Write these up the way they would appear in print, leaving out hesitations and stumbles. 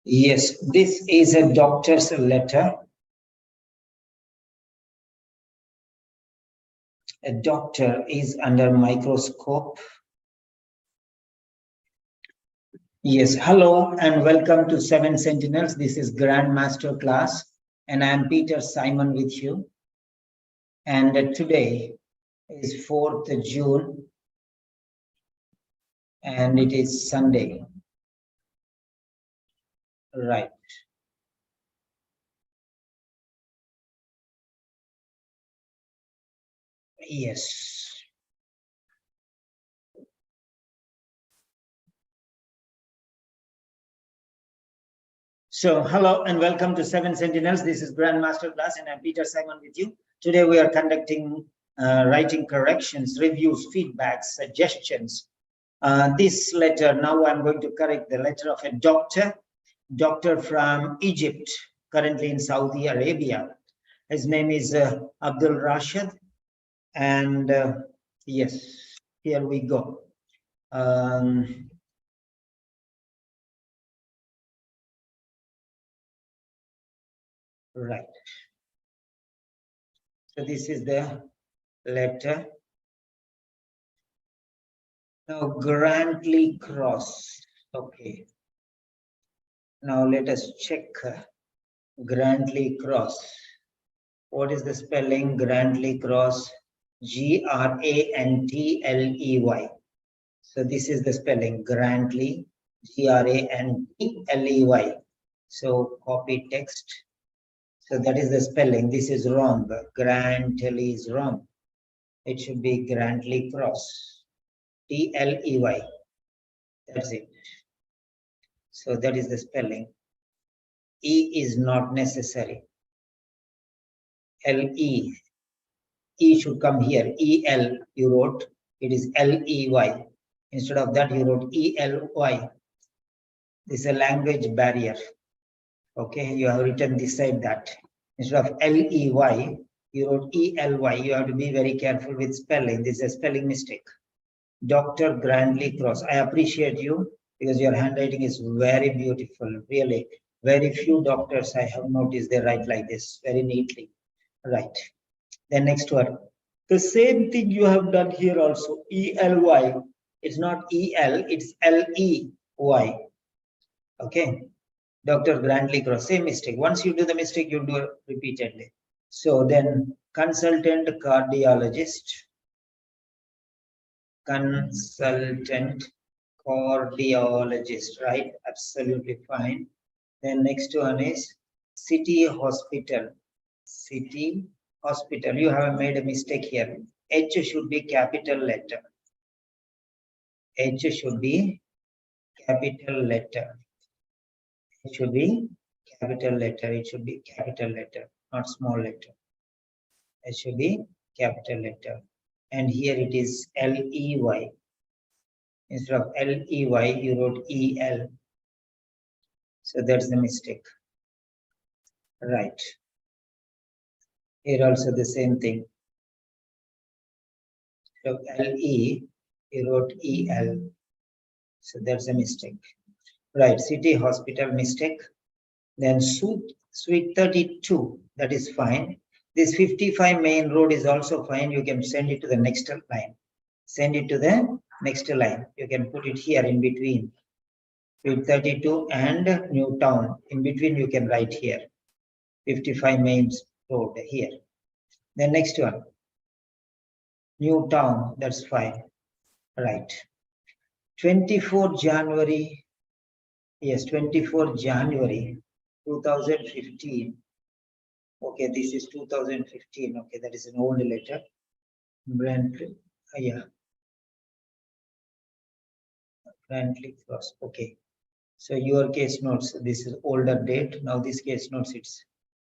Yes, this is a doctor's letter. A doctor is under microscope. Yes, hello and welcome to Seven Sentinels. This is Grand Master class and I am Peter Simon with you. And today is 4th June and it is Sunday. Right. Yes. So, hello and welcome to Seven Sentinels. This is Grand Master class and I'm Peter Simon with you. Today we are conducting writing corrections, reviews, feedbacks, suggestions. This letter, now I'm going to correct the letter of a doctor from Egypt, currently in Saudi Arabia. His name is Abdul Rashid. And yes, here we go. Right. So this is the letter. Now Grantley Cross. Okay. Now let us check Grantley Cross. What is the spelling? Grantley Cross. Grantley. So this is the spelling. Grantley. Grantley. So copy text. So that is the spelling. This is wrong. Grantley is wrong. It should be Grantley Cross. Tley. That's it. So that is the spelling. E is not necessary. Le. E should come here. El you wrote. It is Ley. Instead of that you wrote Ely. This is a language barrier. Okay, you have written this side that. Instead of Ley, you wrote Ely. You have to be very careful with spelling. This is a spelling mistake. Dr. Grantley Cross. I appreciate you because your handwriting is very beautiful. Really, very few doctors I have noticed they write like this very neatly. Right. Then next one. The same thing you have done here also. Ely. It's not El, it's Ley. Okay. Dr. Grantley Cross. Same mistake. Once you do the mistake, you do it repeatedly. So then consultant cardiologist. Consultant cardiologist, right? Absolutely fine. Then next one is city hospital. City hospital. You have made a mistake here. H should be capital letter. H should be capital letter. It should be capital letter. It should be capital letter, not small letter. It should be capital letter. And here it is Ley. Instead of Ley, you wrote El. So that's the mistake. Right. Here also the same thing. So Le, you wrote El. So that's a mistake. Right. City hospital mistake. Then suite 32. That is fine. This 55 main road is also fine. You can send it to the next line. Send it to the next line. You can put it here in between. Suite 32 and New Town. In between you can write here. 55 main road here. Then next one. New Town. That's fine. Right. 24 January. Yes, 24 January 2015. Okay, this is 2015. Okay, that is an old letter. Grantley, yeah. Grantley Cross. Okay. So your case notes, this is older date. Now this case notes, it's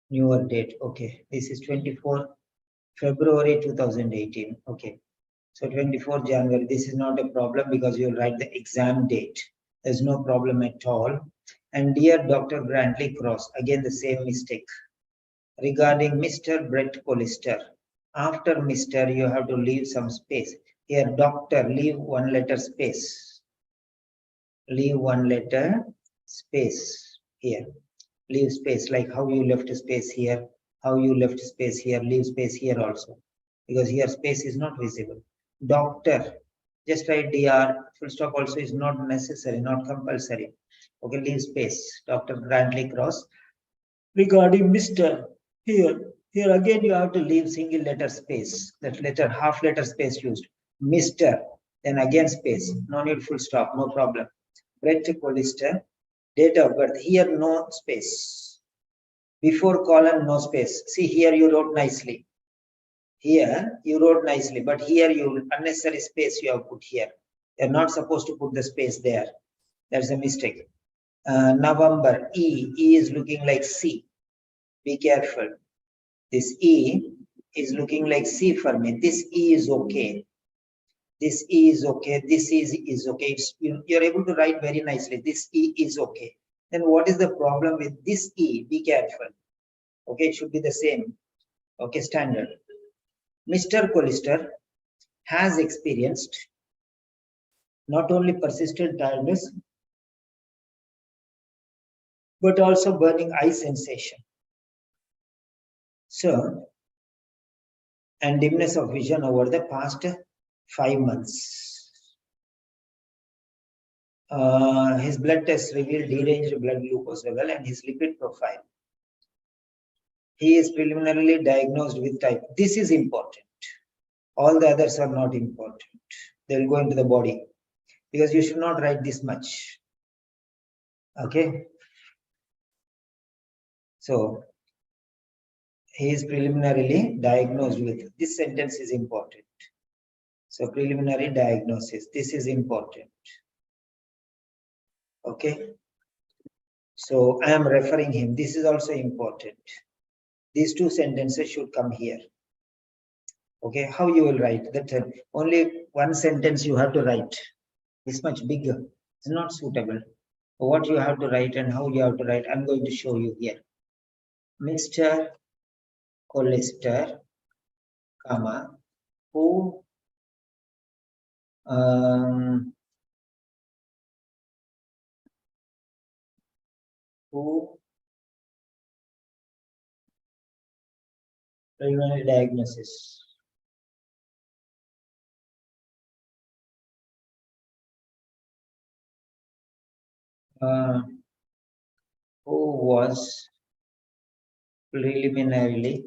newer date. Okay. This is 24 February 2018. Okay. So 24 January, this is not a problem because you'll write the exam date. There's no problem at all. And dear Dr. Grantley Cross, again the same mistake. Regarding Mr. Brett Collister, after Mr. you have to leave some space. Here, doctor, leave one letter space. Leave one letter space here. Leave space, like how you left space here, how you left space here, leave space here also, because here space is not visible. Doctor, just write dr, full stop also is not necessary, not compulsory. Okay, leave space, Dr. Brantley Cross. Regarding Mr., here again you have to leave single letter space, that letter, half letter space used. Mr., then again space, no need full stop, no problem. Brett Collister, date of birth, here no space. Before colon, no space. See, here you wrote nicely. Here you wrote nicely, but here you unnecessary space you have put here. You're not supposed to put the space there. That's a mistake. November, E is looking like C. Be careful. This E is looking like C for me. This E is okay. This E is okay. This is okay. You're able to write very nicely. This E is okay. Then what is the problem with this E? Be careful. Okay, it should be the same. Okay, standard. Mr. Collister has experienced not only persistent tiredness, but also burning eye sensation. So, and dimness of vision over the past 5 months. His blood tests revealed deranged blood glucose level and his lipid profile. He is preliminarily diagnosed with type. This is important. All the others are not important. They will go into the body, because you should not write this much. Okay. So, he is preliminarily diagnosed with, this sentence is important. So, preliminary diagnosis, this is important. Okay. So, I am referring him. This is also important. These two sentences should come here. Okay, how you will write that? Only one sentence you have to write. This much bigger. It's not suitable. What you have to write and how you have to write, I'm going to show you here. Mr. Collister, comma, who preliminary diagnosis. Who was preliminarily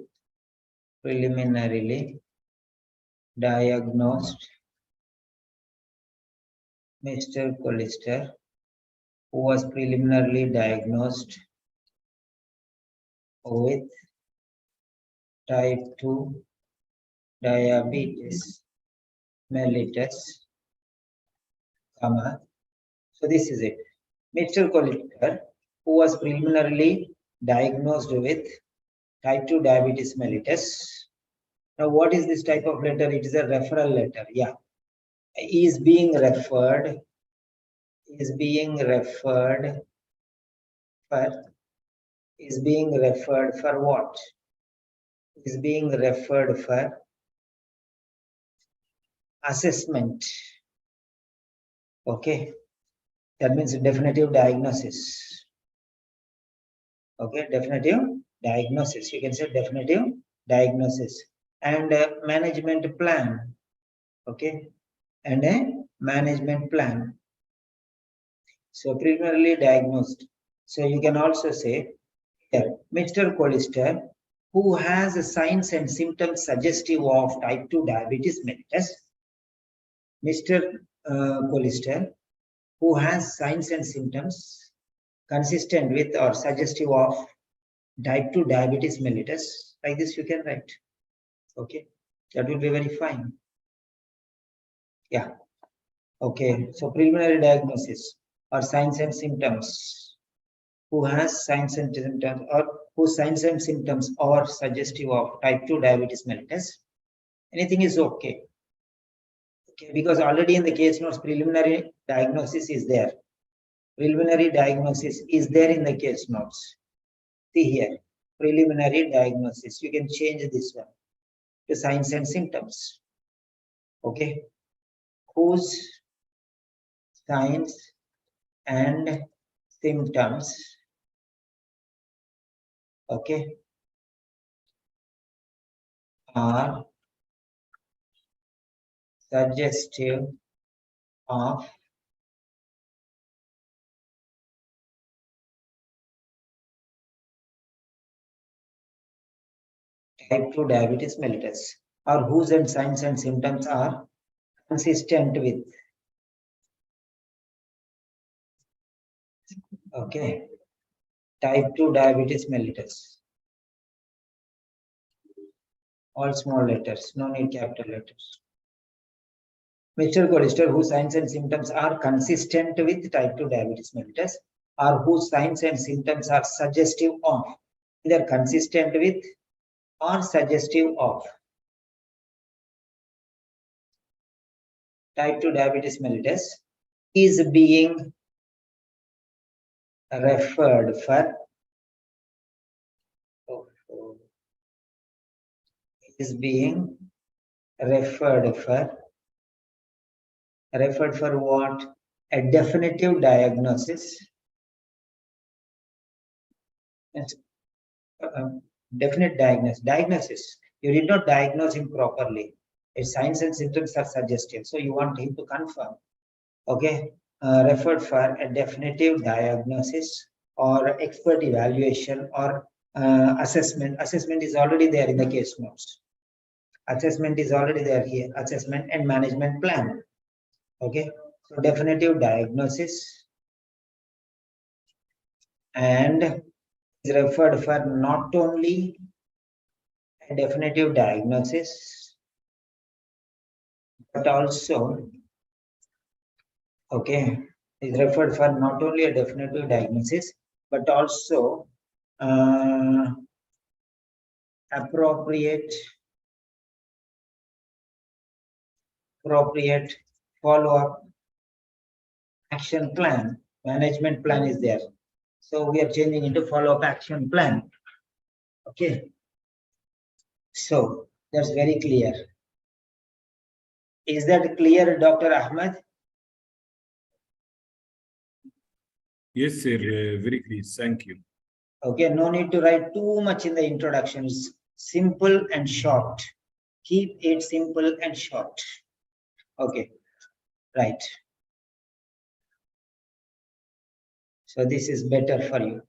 diagnosed, Mr. Collister, who was preliminarily diagnosed with type 2 diabetes mellitus, comma. So this is it. Mr. Collister, who was preliminarily diagnosed with type 2 diabetes mellitus. Now, what is this type of letter? It is a referral letter. Yeah. Is being referred for what? Is being referred for assessment. Okay. That means definitive diagnosis. Okay, definitive diagnosis. You can say definitive diagnosis. And a management plan. Okay. And a management plan. So preliminarily diagnosed. So you can also say here, Mr. Collister, who has signs and symptoms suggestive of type 2 diabetes mellitus. Mr. Collister, who has signs and symptoms consistent with or suggestive of type 2 diabetes mellitus. Like this you can write. Okay, that will be very fine. Yeah. Okay, so preliminary diagnosis or signs and symptoms. Who has signs and symptoms, or whose signs and symptoms are suggestive of type 2 diabetes mellitus. Anything is okay. Okay, because already in the case notes, preliminary diagnosis is there. Preliminary diagnosis is there in the case notes. See here, preliminary diagnosis. You can change this one to signs and symptoms. Okay, whose signs and symptoms Okay, are suggestive of type 2 diabetes mellitus, or whose and signs and symptoms are consistent with. Okay, type 2 diabetes mellitus. All small letters, no need capital letters. Mr. Colister, whose signs and symptoms are consistent with type 2 diabetes mellitus, or whose signs and symptoms are suggestive of, either consistent with or suggestive of type 2 diabetes mellitus, is being referred for referred for what? A definitive diagnosis. Definite diagnosis. You did not diagnose him properly. His signs and symptoms are suggestive, so you want him to confirm. Okay, referred for a definitive diagnosis or expert evaluation or assessment. Assessment is already there in the case notes. Assessment is already there here. Assessment and management plan. Okay, so definitive diagnosis and is referred for not only a definitive diagnosis but also, okay, is referred for not only a definitive diagnosis but also appropriate follow-up action plan. Management plan is there, so we are changing into follow-up action plan. Okay, so that's very clear. Is that clear, Dr. Ahmed? Yes, sir. Very clear. Thank you. Okay, no need to write too much in the introductions. Simple and short. Keep it simple and short. Okay, right. So this is better for you.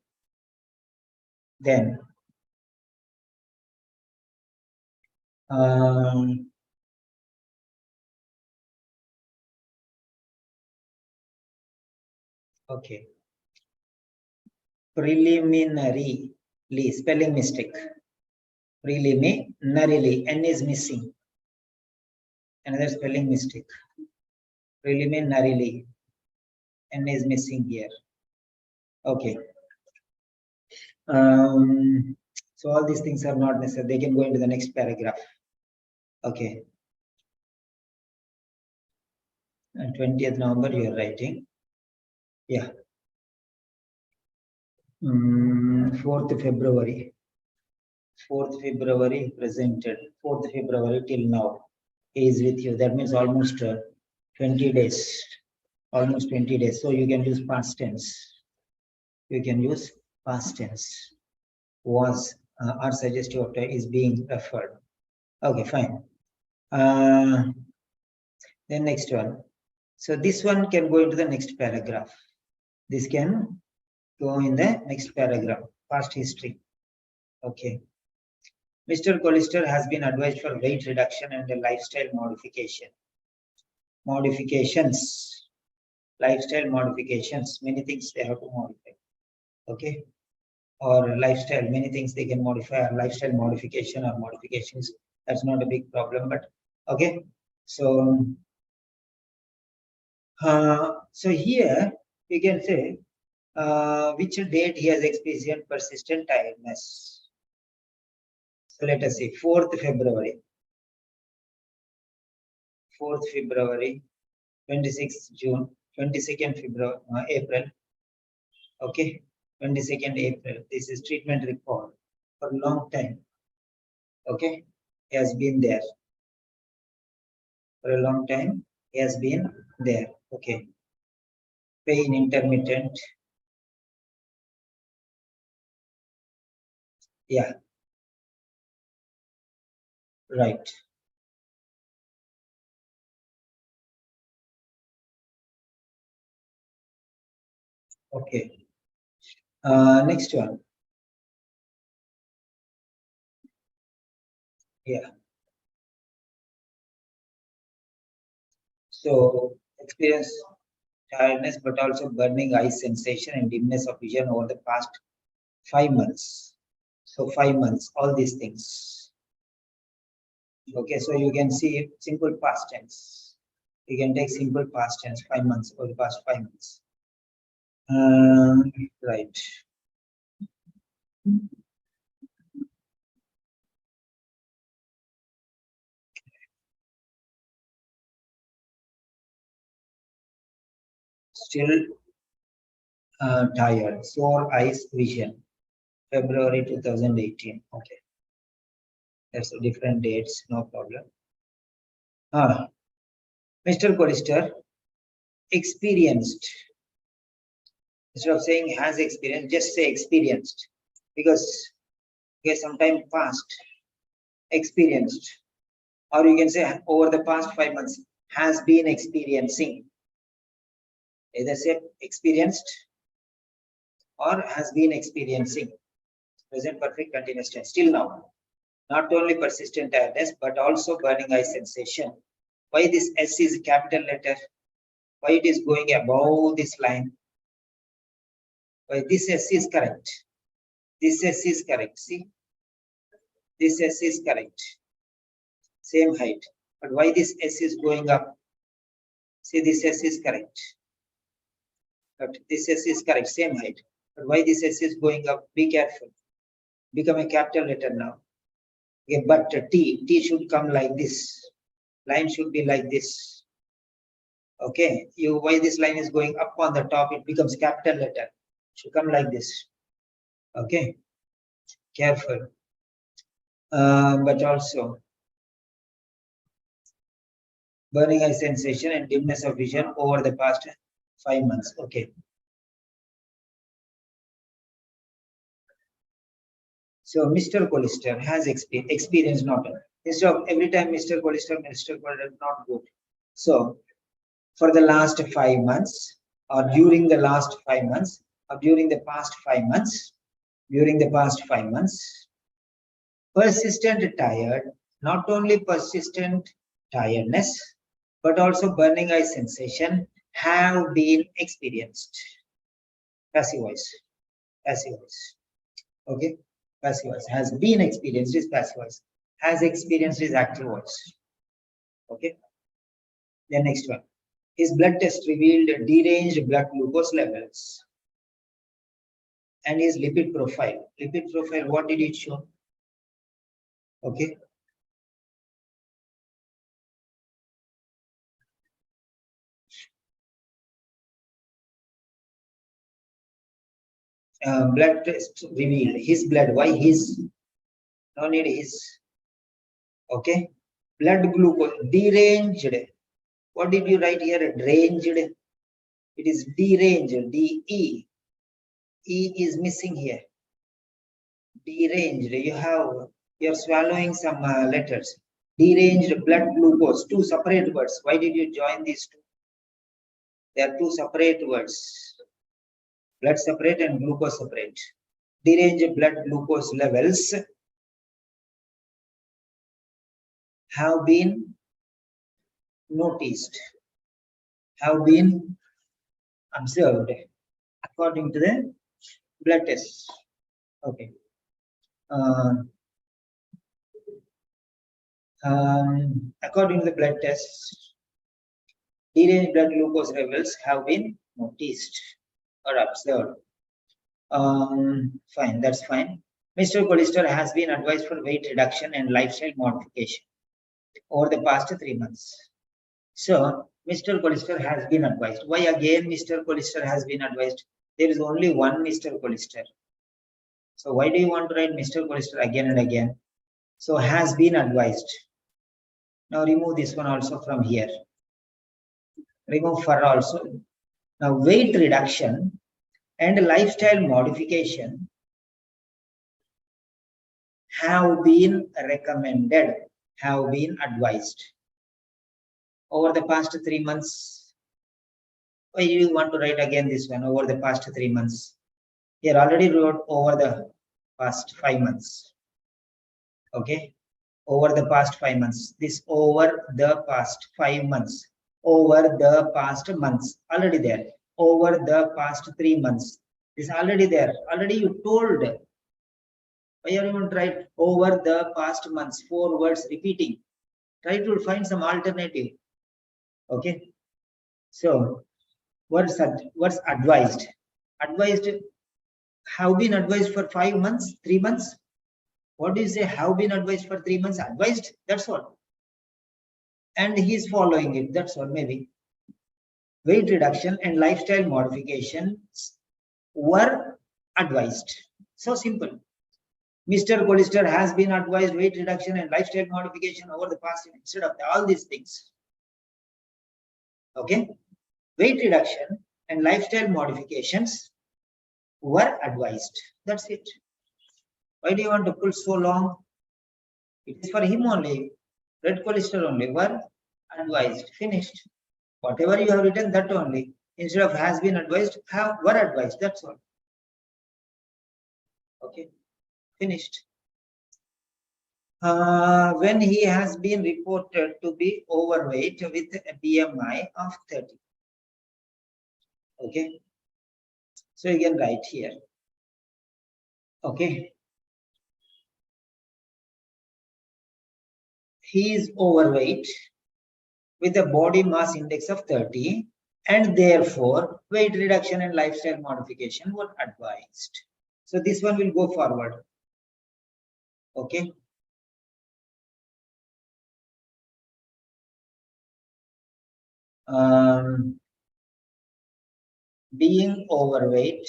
Then, okay. Preliminary, spelling mistake. Preliminarily, N is missing. Another spelling mistake. Preliminarily, N is missing here. Okay. So all these things are not necessary. They can go into the next paragraph. Okay. And 20th November, you are writing. Yeah. 4th February. 4th February presented. 4th February till now is with you. That means almost 20 days. Almost 20 days. So you can use past tense. You can use past tense. Was or suggestive of is being referred. Okay, fine. Then next one. So this one can go into the next paragraph. This can go in the next paragraph. Past history. Okay. Mr. Colister has been advised for weight reduction and a lifestyle modification. Lifestyle modifications. Many things they have to modify. Okay. Or lifestyle, many things they can modify, or lifestyle modification or modifications. That's not a big problem, but okay. So, so here you can say which date he has experienced persistent tiredness. So let us see, 4th February, 26th June, 22nd February, April. Okay, 22nd April. This is treatment report for a long time. Okay, he has been there for a long time. He has been there. Okay, pain intermittent. Yeah. Right. Okay. Next one. Yeah. So experience tiredness, but also burning eye sensation and dimness of vision over the past 5 months. So 5 months, all these things. Okay, so you can see simple past tense. You can take simple past tense, 5 months, or the past 5 months. Right. Still tired, sore eyes, vision. February 2018. Okay, that's different dates, no problem. Mr. Colister experienced. Instead of saying has experienced, just say experienced, because okay, sometime past experienced, or you can say over the past 5 months has been experiencing. Either say experienced or has been experiencing. Present perfect continuous tense. Still now, not only persistent tiredness but also burning eye sensation. Why this S is capital letter? Why it is going above this line? Why this S is correct? This S is correct. See, this S is correct. Same height. But why this S is going up? See, this S is correct. But this S is correct, same height. But why this S is going up? Be careful. Become a capital letter now. Okay, but T should come like this. Line should be like this. Okay, why this line is going up on the top? It becomes capital letter. It should come like this. Okay, careful. But also burning eye sensation and dimness of vision over the past 5 months. Okay. So Mr. Colister has experience not. Instead of every time Mr. Colister, not good. So for the last 5 months, or during the last 5 months, or during the past 5 months, persistent tired, not only persistent tiredness, but also burning eye sensation have been experienced. Passive voice. Okay. Passive voice has been experienced is passive voice. Has experienced is active voice. Okay. The next one. His blood test revealed deranged blood glucose levels and his lipid profile. Lipid profile, what did it show? Okay. Blood test revealed his blood. Why his? No need his. Okay. Blood glucose deranged. What did you write here? Deranged. It is deranged. D-E. E is missing here. Deranged. You're swallowing some letters. Deranged blood glucose. Two separate words. Why did you join these two? They are two separate words. Blood separate and glucose separate. Deranged blood glucose levels have been noticed, have been observed according to the blood tests. Okay. According to the blood tests, deranged blood glucose levels have been noticed or observed. Fine, that's fine. Mr. Colister has been advised for weight reduction and lifestyle modification over the past 3 months. So, Mr. Colister has been advised. Why again Mr. Colister has been advised? There is only one Mr. Colister. So, why do you want to write Mr. Colister again and again? So, has been advised. Now, remove this one also from here. Remove for also. Now, weight reduction and lifestyle modification have been recommended, have been advised. Over the past 3 months, why you want to write again this one, over the past 3 months? Here already wrote over the past 5 months. Okay, over the past 5 months. This over the past 5 months. Over the past months, already there. Over the past 3 months, this already there. Already you told. Why are you going to write over the past months? 4 words repeating. Try to find some alternative. Okay. So, what's advised? Advised, have been advised for 5 months, 3 months. What do you say? Have been advised for 3 months? Advised, that's all. And he's following it, that's all, maybe. Weight reduction and lifestyle modifications were advised. So simple. Mr. Colister has been advised weight reduction and lifestyle modification over the past year, instead of all these things. Okay. Weight reduction and lifestyle modifications were advised. That's it. Why do you want to pull so long? It is for him only. Red Colister only. Were advised. Finished. Whatever you have written, that only. Instead of has been advised, were advised. That's all. Okay. Finished. When he has been reported to be overweight with a BMI of 30. Okay. So you can write here. Okay. He is overweight with a body mass index of 30, and therefore weight reduction and lifestyle modification were advised. So this one will go forward. Okay. Being overweight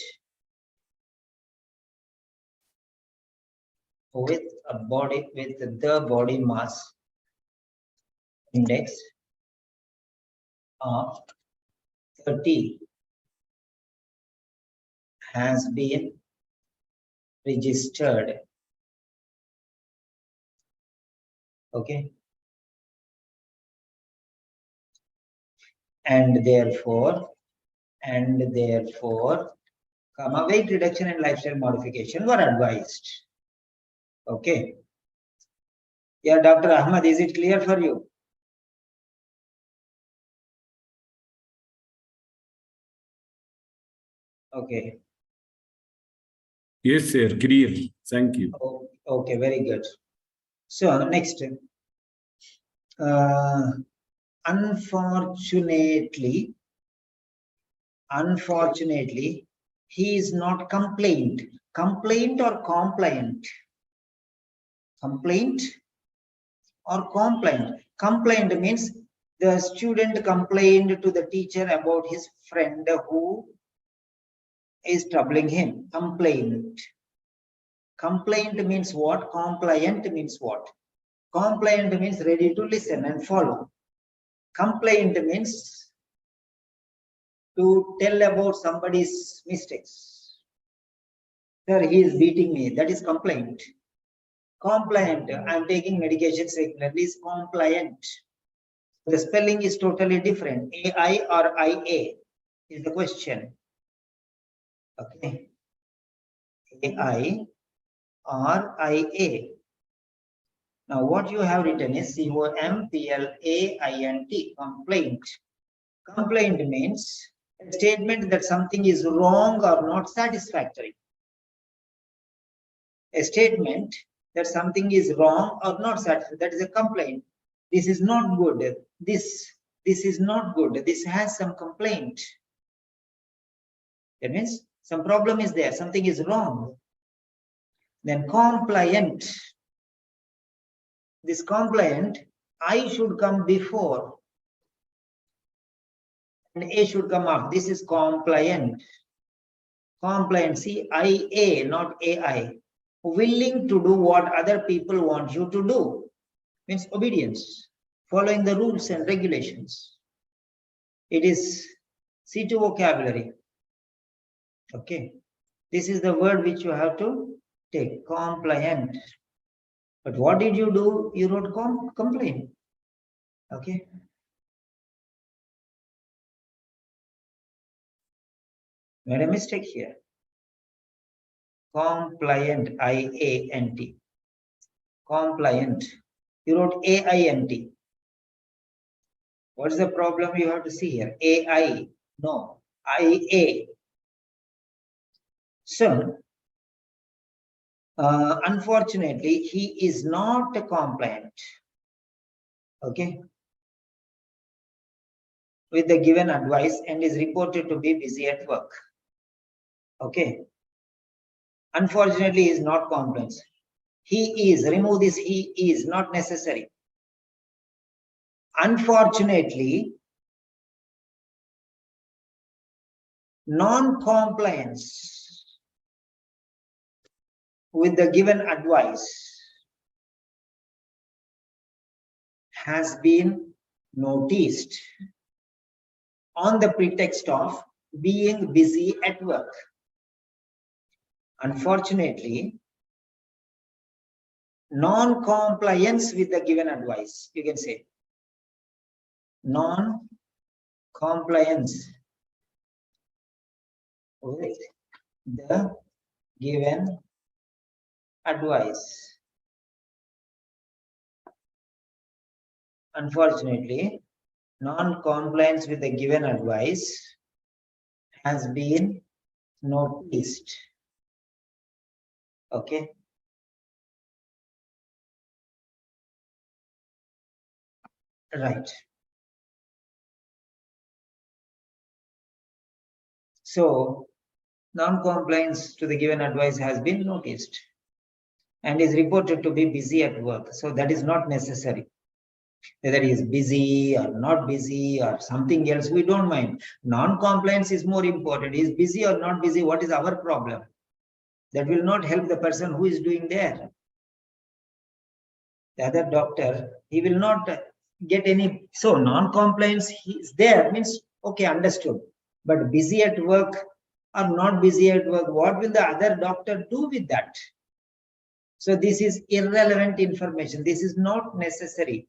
with the body mass index of 30 has been registered. Okay. And therefore, weight reduction and lifestyle modification were advised. Okay. Yeah, Dr. Ahmad, is it clear for you? Okay. Yes, sir. Clear. Thank you. Okay, very good. So next, unfortunately, he is not complaint. Complaint or compliant? Complaint or complaint? Complaint means the student complained to the teacher about his friend who is troubling him. Complaint. Complaint means what? Compliant means what? Compliant means ready to listen and follow. Complaint means to tell about somebody's mistakes. Sir, he is beating me. That is complaint. Compliant, I am taking medications regularly, is compliant. The spelling is totally different. AI or IA is the question. Okay. AI or IA. Now what you have written is COMPLAINT, complaint. Complaint means a statement that something is wrong or not satisfactory. A statement that something is wrong or not satisfactory, that is a complaint. This is not good. This is not good. This has some complaint. That means some problem is there. Something is wrong. Then compliant. This compliant, I should come before and A should come after. This is compliant. Compliant, CIA, not AI. Willing to do what other people want you to do. Means obedience. Following the rules and regulations. It is C2 vocabulary. Okay. This is the word which you have to take. Compliant. But what did you do? You wrote complaint. Okay. Made a mistake here. Compliant, IANT. Compliant. You wrote AINT. What's the problem you have to see here? AI. No. IA. So, unfortunately, he is not compliant. Okay. With the given advice and is reported to be busy at work. Okay. Unfortunately, he is not compliant. He is, remove this he is, not necessary. Unfortunately, non-compliance with the given advice has been noticed on the pretext of being busy at work. Unfortunately, non-compliance with the given advice, you can say non-compliance with the given advice. Unfortunately, non-compliance with the given advice has been noticed. Okay. Right. So, non-compliance to the given advice has been noticed and is reported to be busy at work. So that is not necessary. Whether he is busy or not busy or something else, we don't mind. Non-compliance is more important. He is busy or not busy, what is our problem? That will not help the person who is doing there. The other doctor, he will not get any. So non-compliance is there, means okay, understood. But busy at work or not busy at work, what will the other doctor do with that? So this is irrelevant information. This is not necessary.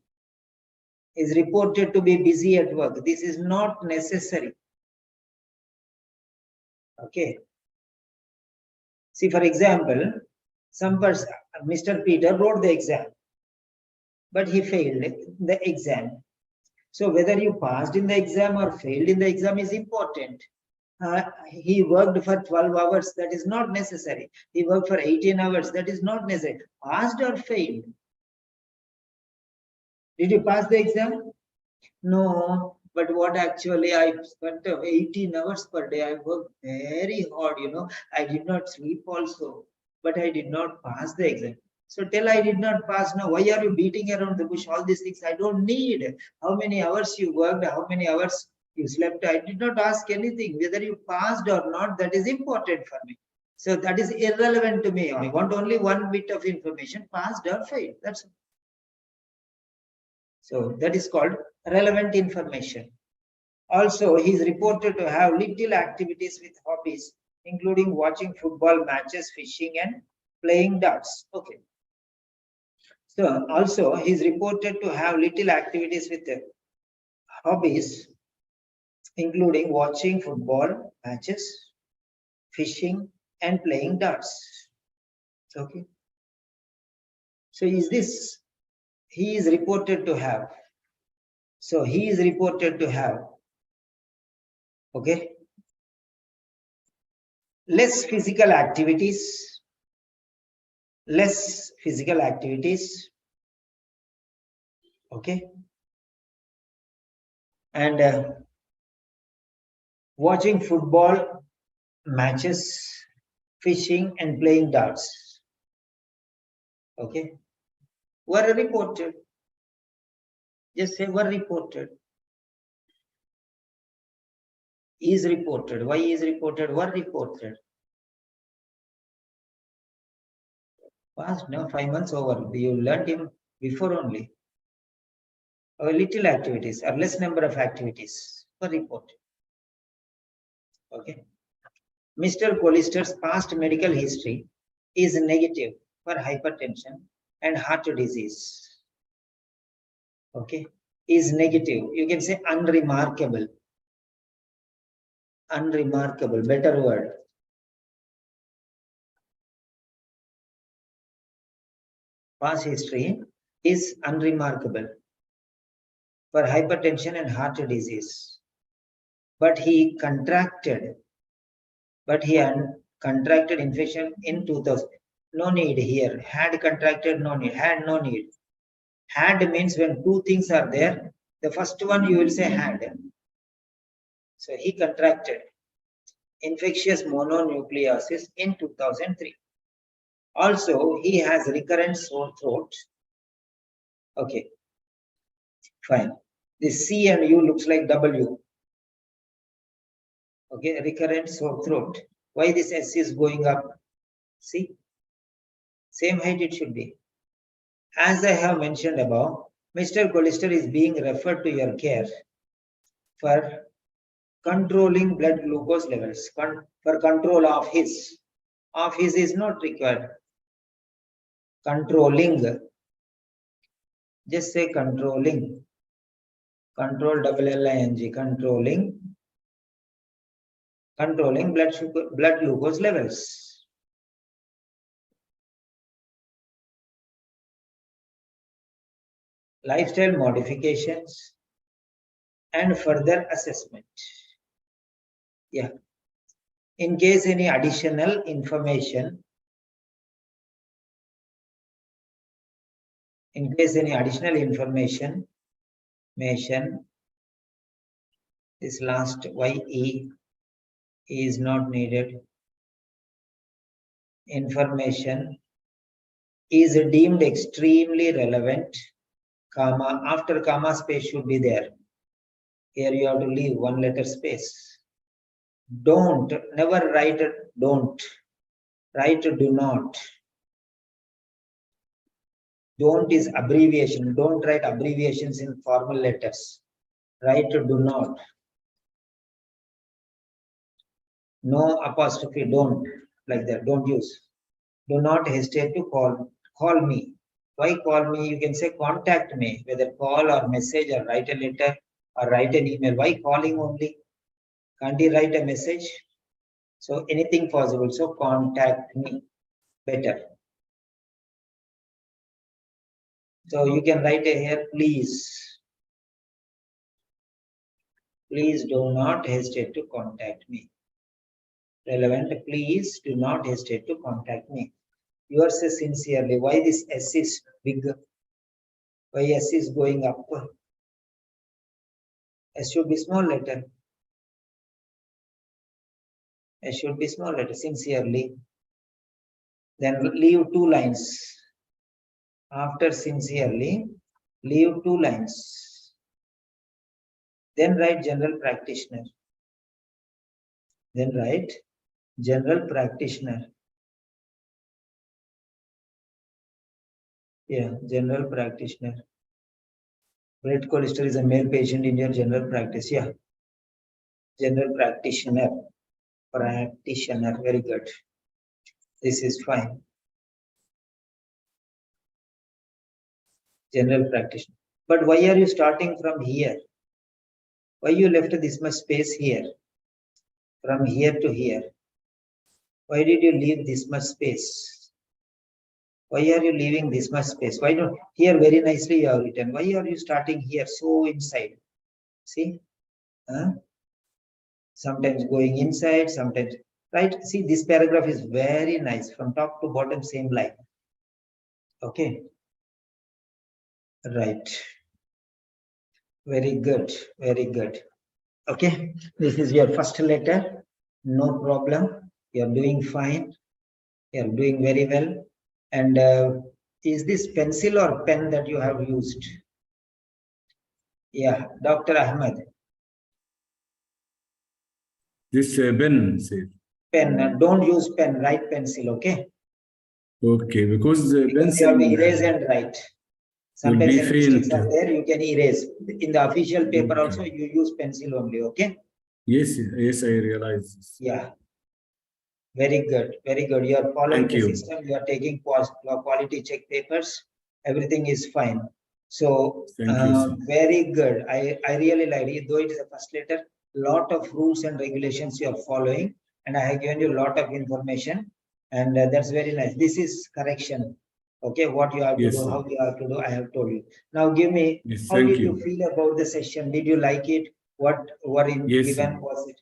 Is reported to be busy at work. This is not necessary. Okay. See, for example, some person, Mr. Peter wrote the exam, but he failed the exam. So whether you passed in the exam or failed in the exam is important. He worked for 12 hours, that is not necessary. He worked for 18 hours, that is not necessary. Passed or failed? Did you pass the exam? No, but what actually I spent 18 hours per day. I worked very hard, I did not sleep also, but I did not pass the exam. So till I did not pass, now why are you beating around the bush? All these things I don't need. How many hours you worked, how many hours you slept, I did not ask anything. Whether you passed or not, that is important for me. So that is irrelevant to me. I want only one bit of information, passed or failed. That's it. So that is called relevant information. Also, he is reported to have little activities with hobbies, including watching football matches, fishing, and playing darts. Okay. So also, he is reported to have little activities with hobbies, including watching football matches, fishing, and playing darts. Okay. So is this, he is reported to have. So he is reported to have. Okay. Less physical activities. Less physical activities. Okay. And watching football matches, fishing, and playing darts. Okay. Were reported. Just say were reported. Is reported. Why is reported? Were reported. Past, no, 5 months over. You learned him before only. Or little activities or less number of activities were reported. Okay. Mr. Collister's past medical history is negative for hypertension and heart disease. Okay, is negative. You can say unremarkable. Unremarkable, better word. Past history is unremarkable for hypertension and heart disease. But he contracted infection in 2000. No need here. Had contracted, no need. Had, no need. Had means when two things are there, the first one you will say had. So he contracted infectious mononucleosis in 2003. Also, he has recurrent sore throat. Okay, fine. This C and U looks like W. Okay, recurrent sore throat. Why this S is going up? See, same height it should be. As I have mentioned above, Mr. Colister is being referred to your care for controlling blood glucose levels, for control of his. Of his is not required. Controlling. Just say controlling. Control double L-I-N-G. Controlling blood glucose levels. Lifestyle modifications and further assessment. Yeah. In case any additional information, this last YE is not needed. Information is deemed extremely relevant, comma, after comma space should be there. Here you have to leave one letter space. Don't, never write don't. Write do not. Don't is abbreviation. Don't write abbreviations in formal letters. Write do not. No apostrophe, don't, like that, don't use. Do not hesitate to call me. Why call me? You can say contact me, whether call or message or write a letter or write an email. Why calling only? Can't you write a message? So anything possible. So contact me, better. So you can write here, please. Please do not hesitate to contact me. Relevant, please do not hesitate to contact me. Yours is sincerely. Why this S is big? Why S is going up? S should be small letter. S should be small letter, sincerely. Then leave 2 lines. After sincerely, leave 2 lines. Then write general practitioner. Then write general practitioner. Yeah, general practitioner. Blood cholesterol is a male patient in your general practice. Yeah, general practitioner. Practitioner, very good. This is fine. General practitioner. But why are you starting from here? Why you left this much space here? From here to here. Why did you leave this much space? Why are you leaving this much space? Why don't, here very nicely you have written. Why are you starting here so inside? See? Sometimes going inside, sometimes, right? See, this paragraph is very nice. From top to bottom, same line. Okay. Right. Very good. Very good. Okay. This is your first letter. No problem. You're doing fine. You're doing very well. And is this pencil or pen that you have used? Yeah, Dr. Ahmed. This pen, sir. Pen. Don't use pen. Write pencil. Okay. Okay, because the pencil. You have to erase and write. Sometimes mistakes are there. You can erase. In the official paper also, you use pencil only. Okay. Yes, yes, I realize this. Yeah. Very good. Very good. You are following the system. You are taking quality check papers. everything is fine. So Thank you, sir. very good. I really like it. Though it is a first letter, lot of rules and regulations you are following, and I have given you a lot of information, and that's very nice. This is correction. Okay, what you have to Yes, do, sir. how you have to do, I have told you. Now give me, Yes, how thank did you. you feel about the session? Did you like it? What were in Yes, given sir. was it?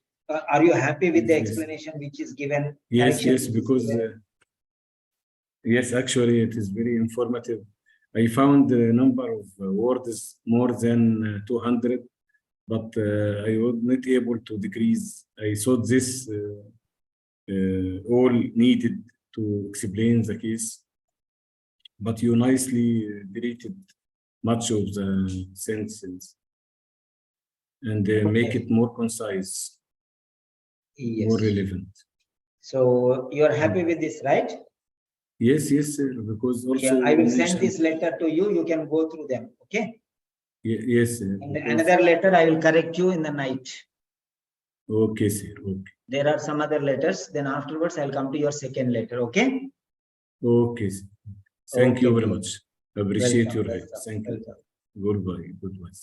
Are you happy with the Yes. explanation which is given? Yes, correction yes, which is because given? yes, actually, it is very informative. I found the number of words more than 200, but I was not able to decrease. I thought this all needed to explain the case, but you nicely deleted much of the sentences and make Okay. it more concise, more Yes. relevant. So you are happy with this, right? Yes, yes, sir, because also Yeah, I you will send mentioned, this letter to you. You can go through them. Okay. yes, sir, And because, another letter I will correct you in the night. okay, sir, okay. There are some other letters. Then afterwards, I'll come to your second letter. Okay. Okay, sir. Thank you Okay, very good. much. Appreciate Welcome. your help. Welcome. Thank you. Welcome. Goodbye. Goodbye.